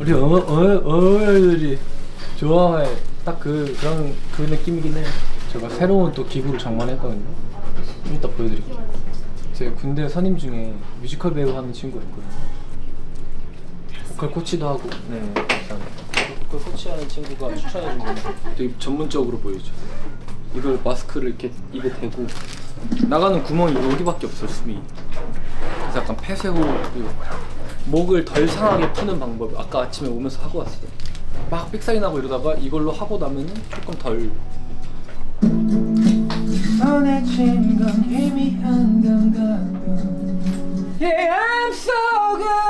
우리 어머들이 좋아해. 딱 그런 느낌이긴 해요. 제가 새로운 또 기구를 장만했거든요. 좀 이따 보여드릴게요. 제 군대 선임 중에 뮤지컬 배우 하는 친구가 있거든요. 보컬 코치도 하고. 네, 보컬 코치 하는 친구가 추천해준 건데 되게 전문적으로 보여줘. 이걸 마스크를 이렇게 입에 대고 나가는 구멍이 여기밖에 없어, 숨이. 그래서 약간 폐쇄호, 목을 덜 상하게 푸는 방법. 아까 아침에 오면서 하고 왔어요. 막 삑사리 나고 이러다가 이걸로 하고 나면은 조금 덜. 선해진 건 희미한 감각은 Yeah, I'm so good.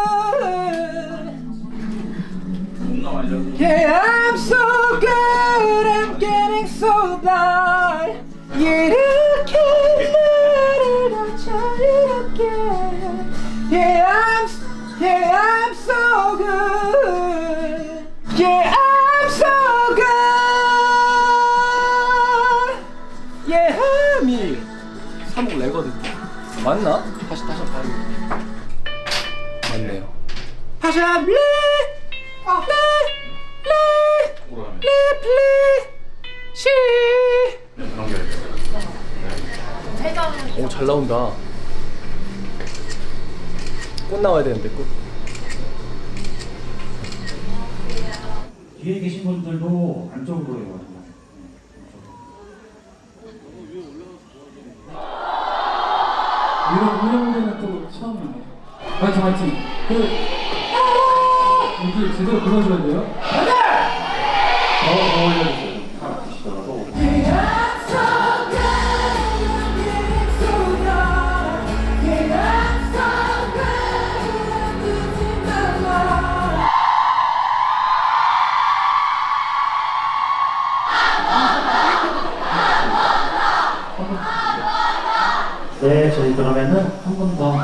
Yeah, I'm so good. I'm getting so blind. 이렇게 나를 더 자유롭게. Yeah, I'm so good. Yeah, I'm so good. Yeah, 미 3목 레거든요. 맞나? 다시 한번 봐요. 맞네요. 다시 한번 플레이. 오, 잘 나온다. 꽃 나와야 되는데 꽃. 뒤에 계신 분들도 안쪽으로 해요. 이런 무대는 또 처음이네. 화이팅. 여기 제대로 불러줘야 돼요. 더 올려주세요. 네, 저희 그러면은 한 번 더.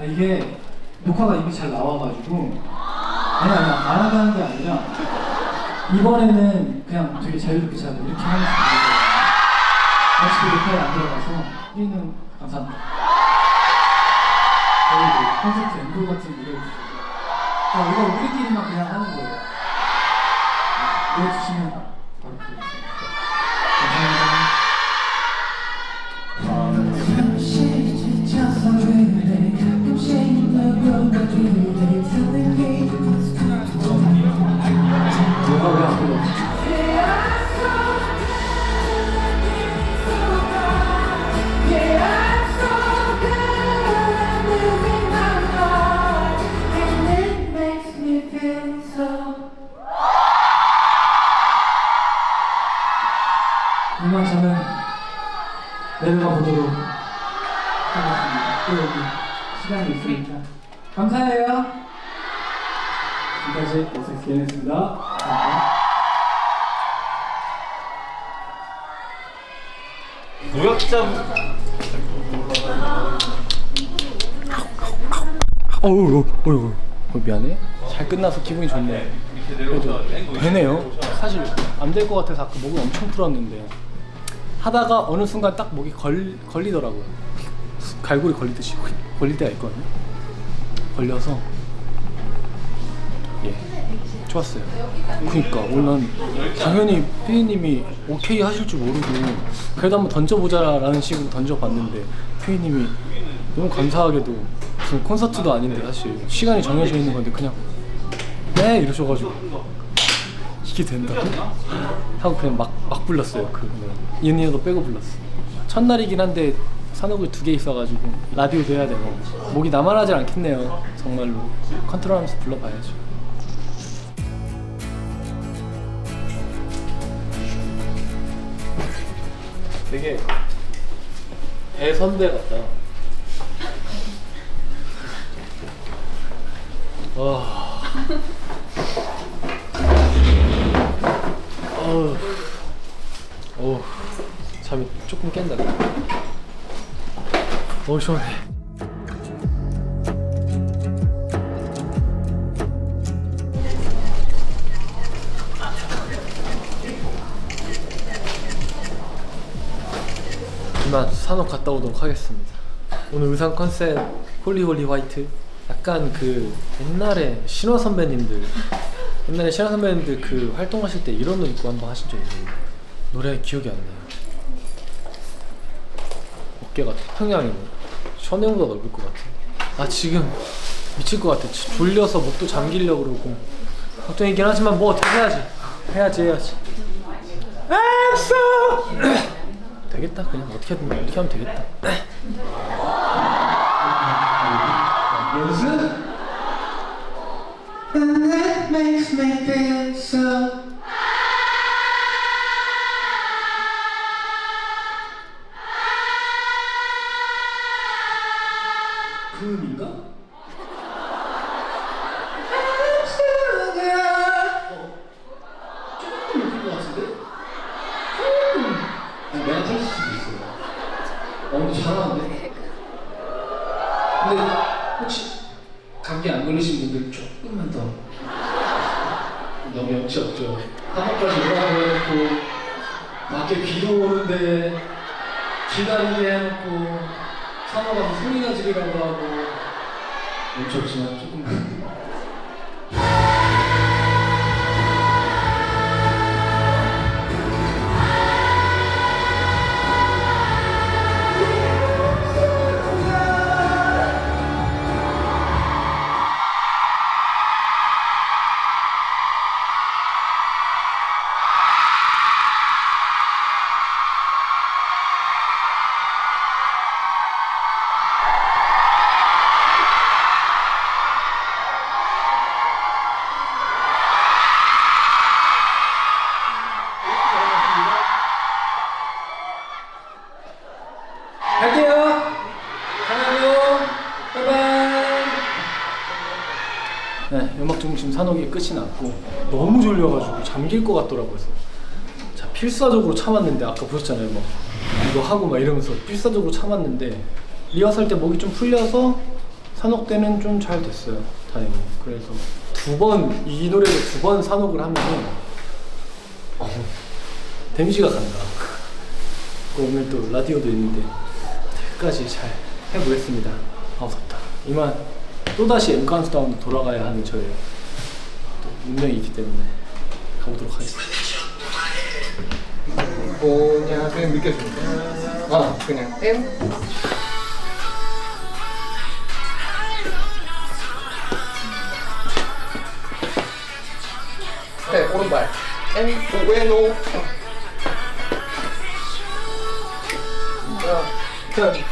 이게 녹화가 이미 잘 나와가지고 아니 안 하는 게 아니라 이번에는 그냥 되게 자유롭게 잘 이렇게 하는 거 아직도 녹화에 안 들어가서 우리는 감사합니다. 저희 콘서트 앵글 같은 무대 해주셔서 이거 우리끼리만 그냥 하는 거예요. 보여주시면 바로 드리겠습니다. 감사합니다. 이만 저는 내려가 보도록 하겠습니다. 또 여기 시간이 있으니까 감사해요. 지금까지 엑세스 기현이었습니다. 감사합니다. 노약자 어휴, 미안해. 잘 끝나서 기분이 좋네. 그래도 되네요. 사실 안 될 것 같아서 아까 목을 엄청 풀었는데 하다가 어느 순간 딱 목이 걸리더라고요. 갈고리 걸리듯이 걸릴 때가 있거든요. 걸려서 좋았어요. 그니까 오늘 난 당연히 피디님이 오케이 하실 줄 모르고 그래도 한번 던져보자라는 식으로 던져봤는데 피디님이 너무 감사하게도 무슨 콘서트도 아닌데 사실 시간이 정해져 있는 건데 그냥 네 이러셔가지고 이게 된다고? 하고 그냥 막 불렀어요. 이 언니도 빼고 불렀어. 첫날이긴 한데 산옥을 2개 있어가지고 라디오도 해야 되고 목이 나만하지 않겠네요. 정말로 컨트롤하면서 불러봐야죠. 되게 대선배 같다. 잠이 조금 깬다. 시원해. 이만 산업 갔다 오도록 하겠습니다. 오늘 의상 컨셉 홀리홀리 화이트. 약간 그 옛날에 신화 선배님들 그 활동하실 때 이런 옷 입고 한번 하신 적 있는데 노래 기억이 안 나요. 어깨가 태평양이고 천행보다 넓을 것 같아. 아 지금 미칠 것 같아. 졸려서 목도 잠기려고 그러고 걱정이긴 하지만 뭐 어떻게 해야지. 되겠다. 그냥 어떻게 하면 되겠다. 연습? And that makes me feel so. 그 음인가? 조금 높은 것 같은데? 아니 내가 틀릴 수도 있어. 근데 잘하는데? 근데 혹시 감기 안 걸리신 분들 조금만 더. 너무 염치 없죠. 한번까지 오라고 해놓고 밖에 비도 오는데 기다리게 해놓고 산호 가서 소리나 지르라고 하고 염치 없지만 조금만. 갈게요. 사랑해요. 바이바이. 네, 음악 중심 산옥이 끝이 났고 너무 졸려가지고 잠길 것 같더라고요. 그래서 자 필사적으로 참았는데 아까 보셨잖아요. 막 이거 하고 막 이러면서 필사적으로 참았는데 리허설 때 목이 좀 풀려서 산옥 때는 좀 잘 됐어요. 다행히. 그래서 이 노래를 2번 산옥을 하면은 데미지가 간다. 오늘 또 라디오도 있는데 끝까지 잘 해보겠습니다. 아 무섭다. 이만 또다시 M 카운트다운으로 돌아가야 하는 저의 또 운명이 있기 때문에 가보도록 하겠습니다. 뭐냐 그냥 느껴집니다. 그냥 M. 스텝 오른발 M 왼오.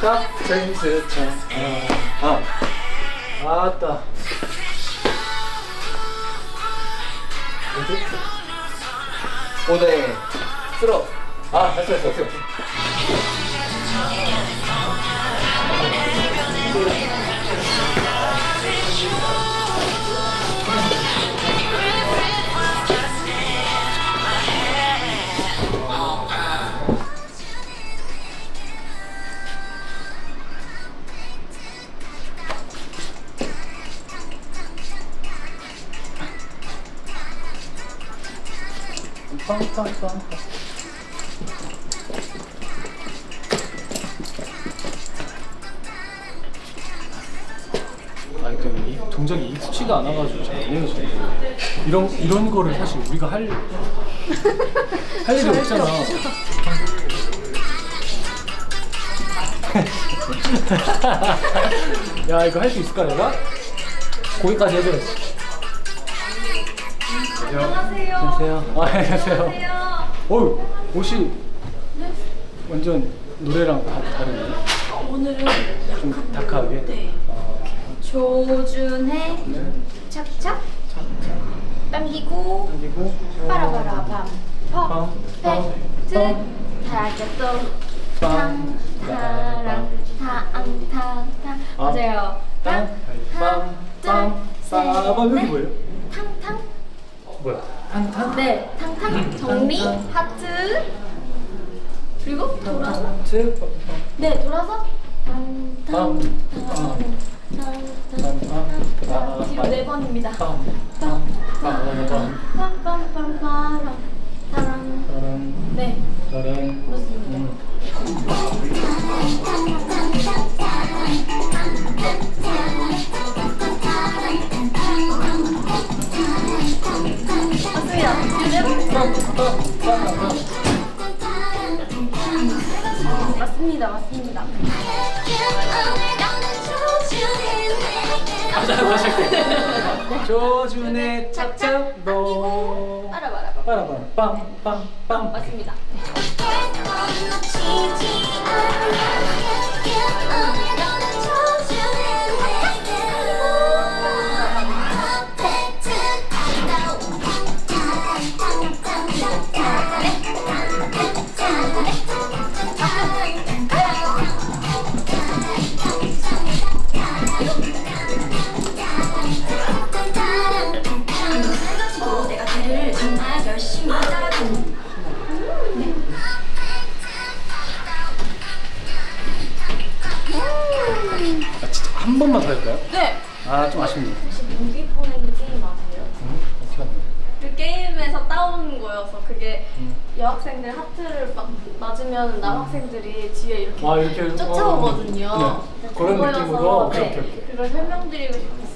딱 제임스처럼. 아따. 오대 쓸어. 됐어. 빵빵빵. 이 동작이 익숙치가 않아가지고 잘 안 해요. 이런 거를 사실 우리가 할 일이 없잖아. 야 이거 할 수 있을까 내가? 거기까지 해줘야지. 안녕하세요. 안녕하세요. 안녕하세요. 어우 옷이 완전 노래랑 다른데. 오늘은 좀 다크하게. 네. 조준해 착착 당기고 그리고 빠라바라 펌 타격도 탕타랑 타앙탕탕 맞아요. 빵빵빵 빠밤 여기 뭐예요? 탕탕 뭐야? 탕탕? 네 탕탕 정리 하트 그리고 돌아서 네 돌아서 탕탕 뒤로 4번입니다. 빰빰빰빰빰 타랑 네 맞습니다. 맞습니다, 맞습니다. 조준의 찹찹로 알아봐라. 빠라밤 빵빵빵. 맞습니다. 내가 그를 정말 열심히 따라가는 아 진짜 한 번만 더 할까요? 네. 아 좀 아쉽네요. 혹시 무기 보내기 게임 아세요? 어떻게 하나요? 그 게임에서 따온 거여서 그게 여학생들 하트를 막 맞으면 남학생들이 뒤에 이렇게, 아, 이렇게 쫓아오거든요. 네. 네, 그런 그거여서, 느낌으로? 오케이, 네, 오케이, 오케이. 그걸 설명드리고 싶었어요.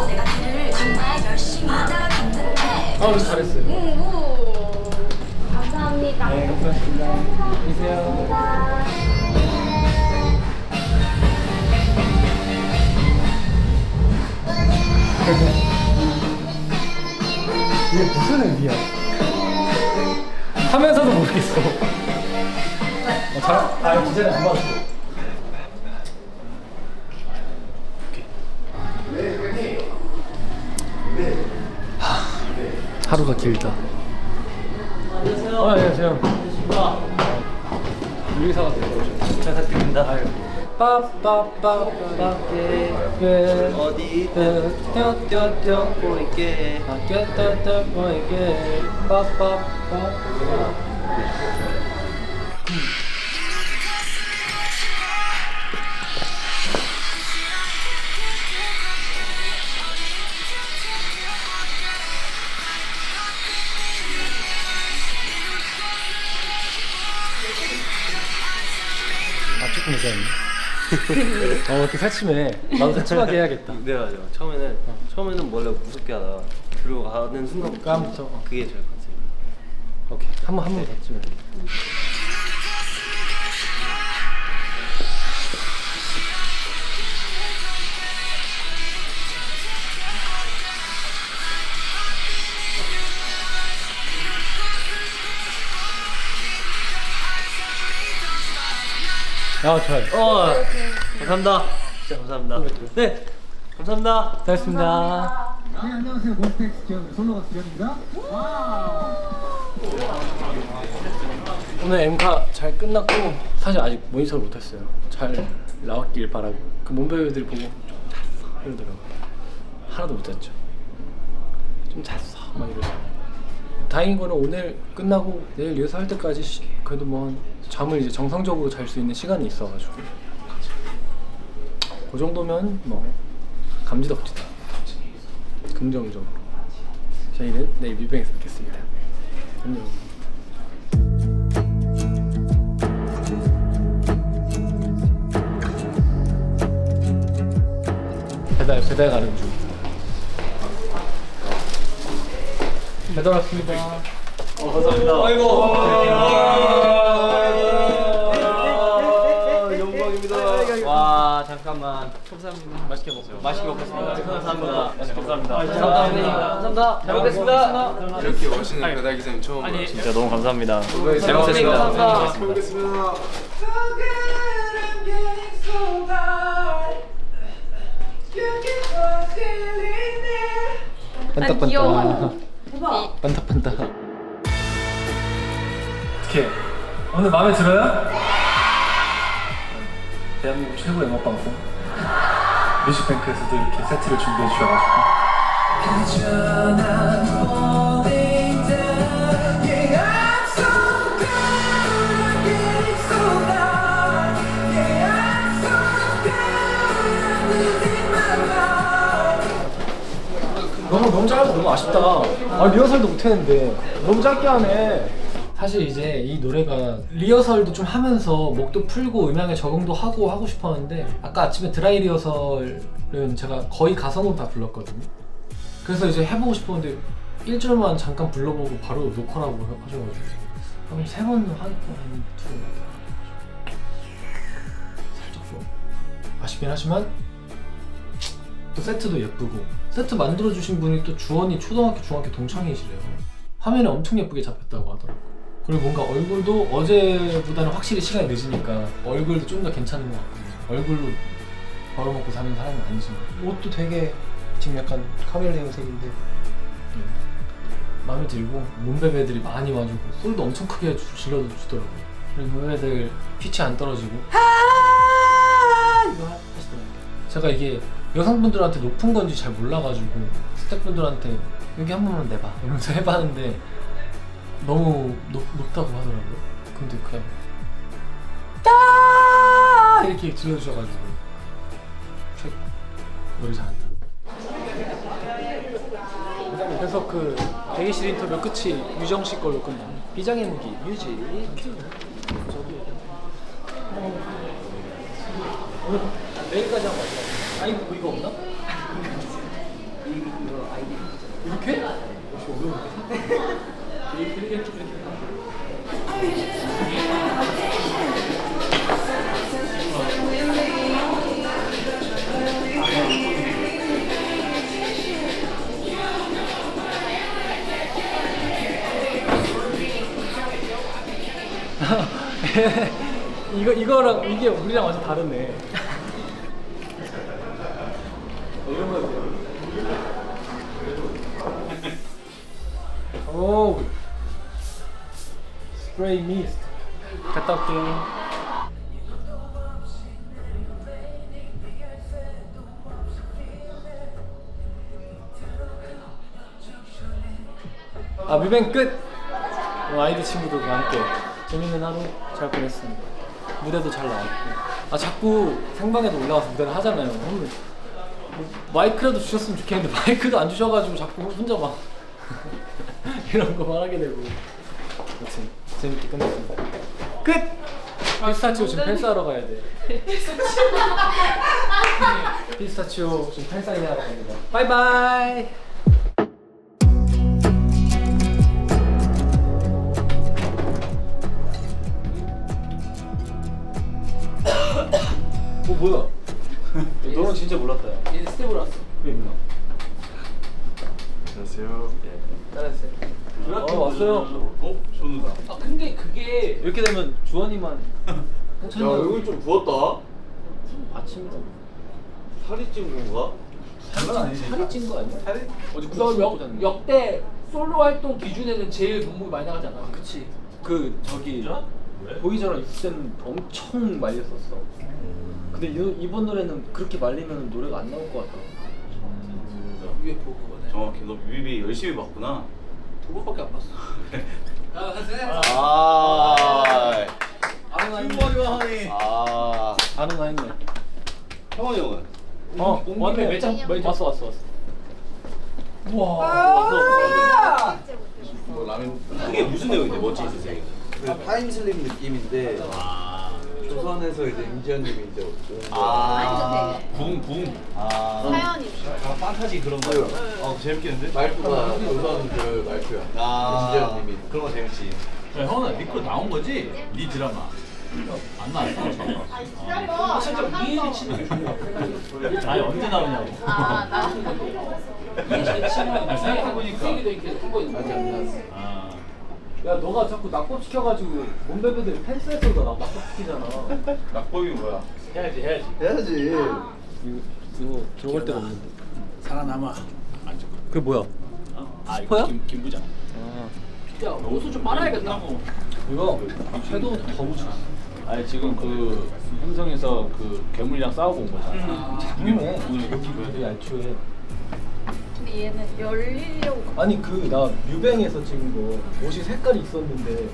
내가 그를 정말 열심히 따라갔는데 아 잘했어요. 오, 감사합니다. 네 감사합니다. 안녕히 계세요. 이게 무슨 의미야? 하면서도 모르겠어. 기자는 안 봤어. 하루가 길다. 안녕하세요. 안녕하세요. 유리사가 되고 잘 부탁드립니다. 빠빠빠빠게 어디 떼떼떼 보이게 떼떼떼 보이게 빠빠빠. 아 조금 늦었네. 이렇게 새침해. 나도 새침하게 해야겠다. 네 맞아요. 처음에는 원래 무섭게 하다가 들어가는 순간부터 까부터. 그게 제일 컨셉이에요. 오케이 한 번 더 찍으면 돼. 아 좋아요. 감사합니다. 진짜 감사합니다. 네, 감사합니다. 잘했습니다. 네, 안녕하세요. 몬스타엑스 기업 솔로 가수 기현입니다. 오늘 엠카 잘 끝났고 사실 아직 모니터를 못했어요. 잘 나왔길 바라고 그 몸배우들 보고 좀 잤어 이러더라고. 하나도 못 잤죠. 좀 잤어 막 이러죠. 다행인 거는 오늘 끝나고 내일 리허설 할 때까지 그래도 뭐 잠을 이제 정상적으로 잘 수 있는 시간이 있어가지고 그 정도면 뭐 감지덕지다. 긍정적으로. 저희는 내일 뮤뱅에서 뵙겠습니다. 안녕. 배달 가는 중. 배달 왔습니다. 감사합니다. 아이고. 영광입니다. 와 잠깐만. 감사합니다. 맛있게 먹어요. 맛있게 먹겠습니다. 감사합니다. 감사합니다. 감사합니다. 잘 먹겠습니다. 이렇게 멋있는 배달 기사님 처음 봐요. 진짜 너무 감사합니다. 잘 감사합니다. 먹겠습니다. 잘 먹겠습니다. 반딱반딱. 귀여워. 반딱반딱. 어떻게 오늘 마음에 들어요? 대한민국 최고의 음악 방송 뮤직뱅크에서도 이렇게 세트를 준비해 주셔가지고 너무 짧아서 너무 아쉽다. 아 리허설도 못했는데 너무 짧게 하네. 사실 이제 이 노래가 리허설도 좀 하면서 목도 풀고 음향에 적응도 하고 싶었는데 아까 아침에 드라이 리허설은 제가 거의 가성으로 다 불렀거든요. 그래서 이제 해보고 싶었는데 1절만 잠깐 불러보고 바로 녹화라고 하셔가지고 그럼 3번 한 투 살짝 좀 아쉽긴 하지만 또 세트도 예쁘고 세트 만들어주신 분이 또 주원이 초등학교 중학교 동창이시래요. 화면에 엄청 예쁘게 잡혔다고 하더라고요. 그리고 뭔가 얼굴도 어제보다는 확실히 시간이 늦으니까 얼굴도 좀 더 괜찮은 것 같거든요. 얼굴로 벌어먹고 사는 사람은 아니지만 옷도 되게 지금 약간 카멜레온 색인데 마음에 들고 몸베베들이 많이 와주고 솔도 엄청 크게 질러주더라고요. 그리고 몸베베들 피치 안 떨어지고 이거 하시더라고요. 제가 이게 여성분들한테 높은 건지 잘 몰라가지고 스태프분들한테 여기 한 번만 내봐 이러면서 해봤는데 너무 높다고 하더라고요. 근데 그냥 따 이렇게 질러주셔가지고 노래 잘한다. 그래서 그 대기실 인터뷰 끝이 유정씨 걸로 끝나. 비장의 무기 뮤직 큐. 저기 오늘 내일까지 한번 할까? 아이디 뭐 이거 없나? 이거 아이디 이렇게? 혹시 어려운데? 이렇게. 이거랑 이게 우리랑 완전 다르네. 이런 거. 오. 스프레이 미스트. 갔다 올게요. 아 뮤뱅 끝. 아이디 친구들과 함께 재밌는 하루 잘 보냈습니다. 무대도 잘 나왔고. 아 자꾸 생방에도 올라와서 무대를 하잖아요. 그러면 마이크라도 주셨으면 좋겠는데 마이크도 안 주셔가지고 자꾸 혼자 막 이런 거 말하게 되고. 아무튼 재밌게 끝냈습니다. 끝! 피스타치오 지금 팬싸러 가야 돼. 피스타치오 지금 팬사인 하러 갑니다. 바이바이! 뭐야? 너는 진짜 몰랐다. 얘 스텝으로 왔어. 그래 누나. 안녕하세요. 잘했어요. 왔어요. 손우다. 아 근데 그게 이렇게 되면 주원이만. 야 얼굴 좀 부었다. 아침이다. 살이 찐 건가? 살이 찐 거 아니야? 어제 너 역대 솔로 활동 기준에는 제일 몸무게 많이 나가지 않아? 그치. 그 저기 보이저랑 있을 때는 엄청 말렸었어. 근데 이번 노래는 그렇게 말리면 노래가 안 나올 것 같아. 위에 보고 거네. 정확히 너 뮤비 열심히 봤구나. 두 번밖에 안 봤어. 흰머리와 하니. 아는 아했네. 형원이 형은? 왔네. 매장 왔어. 뭐 라면 그게 무슨 내용인데 멋진 세상에. 그 타임슬립 느낌인데 조선에서 이제 임지연님이 이제 온 붕. 사연이 판타지 그런 거. 재밌겠는데? 말투가 조선 그 말투야. 임지연님이 그런 거 재밌지. 야, 형은 리코로 나온 거지? 네 드라마 안 나왔어? 살짝 위에 비치는 게 아니 언제 나오냐고. 나 위에 비치는 생각해보니까. 얘기도 이렇게 한거 아직 안 나왔어. 야 너가 자꾸 낙법 시켜가지고 몸베베들이 팬스에서도 나 낙법 시키잖아. 낙법이 뭐야? 해야지. 해야지. 이거 들어갈 데가 없는데. 살아남아. 그게 뭐야? 스포야? 김부장. 야 옷을 좀 빨아야겠다. 이거 섀도우 더 묻혀. 아니 지금 그 행성에서 그 괴물이랑 싸우고 온 거잖아. 이게 오늘 이렇게 줘야 돼. 얄초에. 근데 얘는 열리려고 아니 그 나 뮤뱅에서 찍은 거 옷이 색깔이 있었는데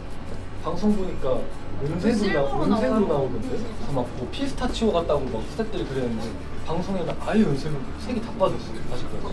방송 보니까 은색으로 실버로 나오던데. 그래서 막뭐 피스타치오 같다고 막 스태프들이 그랬는데 방송에는 아예 은색으로 색이 다 빠졌어. 아직까지.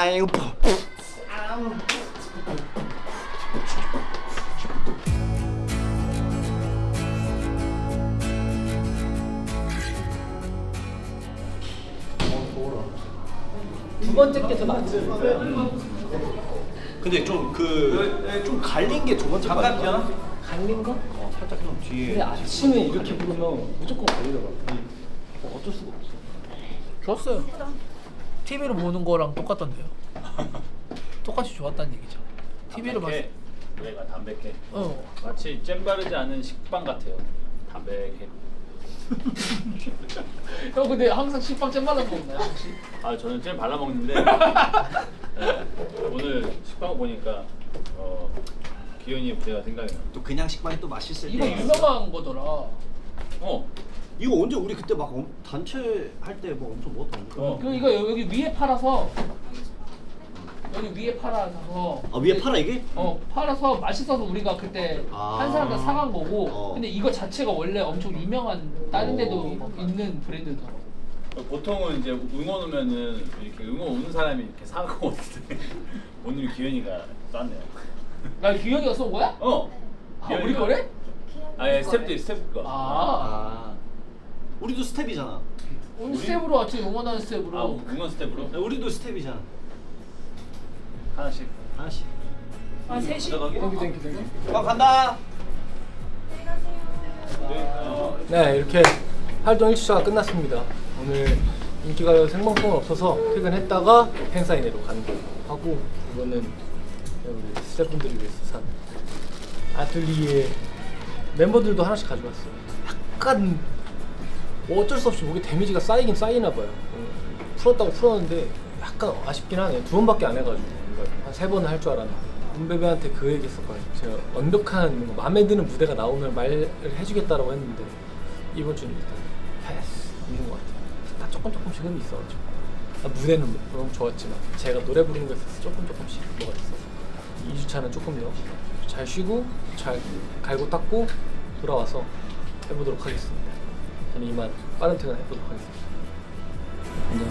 아이고. 두 번째 게 더 낫지. 근데 좀 좀 갈린 게 두 번째 거 아니야? 갈린 거? 살짝 좀 뒤에. 근데 아침에 이렇게 부르면 무조건 갈리더라고. 어쩔 수가 없어. 좋았어요. TV로 보는 거랑 똑같던데요. 똑같이 좋았다는 얘기죠. TV로 봤을 때. 노래가 담백해. 어. 마치 잼 바르지 않은 식빵 같아요. 담백해. 형 근데 항상 식빵 잼 발라 먹나요 혹시? 아 저는 잼 발라 먹는데 네, 오늘 식빵 보니까 기현이 무대가 생각이 나. 또 그냥 식빵이 또 맛있을 이거 때. 유명한 거더라. 이거 언제 우리 그때 막 단체 할 때 뭐 엄청 먹었다니까. 그 이거 여기 위에 팔아서 여기 위에 팔아서 아 위에 팔아 이게? 팔아서 맛있어서 우리가 그때 아. 한 사람당 사간 거고 어. 근데 이거 자체가 원래 엄청 유명한 다른 데도 있는 브랜드더라고. 보통은 이제 응원 오면은 이렇게 응원 오는 사람이 이렇게 사갖고 오는데 오늘 기현이가 쌌네요. 나 규현이가 쏜 거야? 아, 우리 거래? 아예 스텝 거. 아. 우리도 스텝이잖아. 우리 스텝으로 왔지 응원하는 스텝으로. 아 응원 스텝으로? 야, 우리도 스텝이잖아. 하나씩. 하나씩. 아 셋이. 땡큐. 간다. 네, 이렇게 활동 1주차가 끝났습니다. 오늘 인기가요 생방송은 없어서 퇴근했다가 팬사인회로 가는 거 하고, 이거는 우리 스태프분들이 위해서 산 아틀리에 멤버들도 하나씩 가져왔어요. 약간 뭐 어쩔 수 없이 목에 데미지가 쌓이긴 쌓이나 봐요. 풀었다고 풀었는데 약간 아쉽긴 하네. 2번밖에 안 해가지고 한 3번은 할 줄 알았는데. 은베베한테 그 얘기 했었거든요. 제가 완벽한 마음에 드는 무대가 나오면 말을 해주겠다라고 했는데 이번 주는 일단 패스 이런 것 같아요. 다 조금씩 흠이 있어가지고 무대는 너무 좋았지만 제가 노래 부르는 거에 있어서 조금씩 뭐가 있어서 2주차는 조금 더 잘 쉬고 잘 갈고 닦고 돌아와서 해보도록 하겠습니다. 저는 이만 빠른 퇴근 해보도록 하겠습니다. 안녕.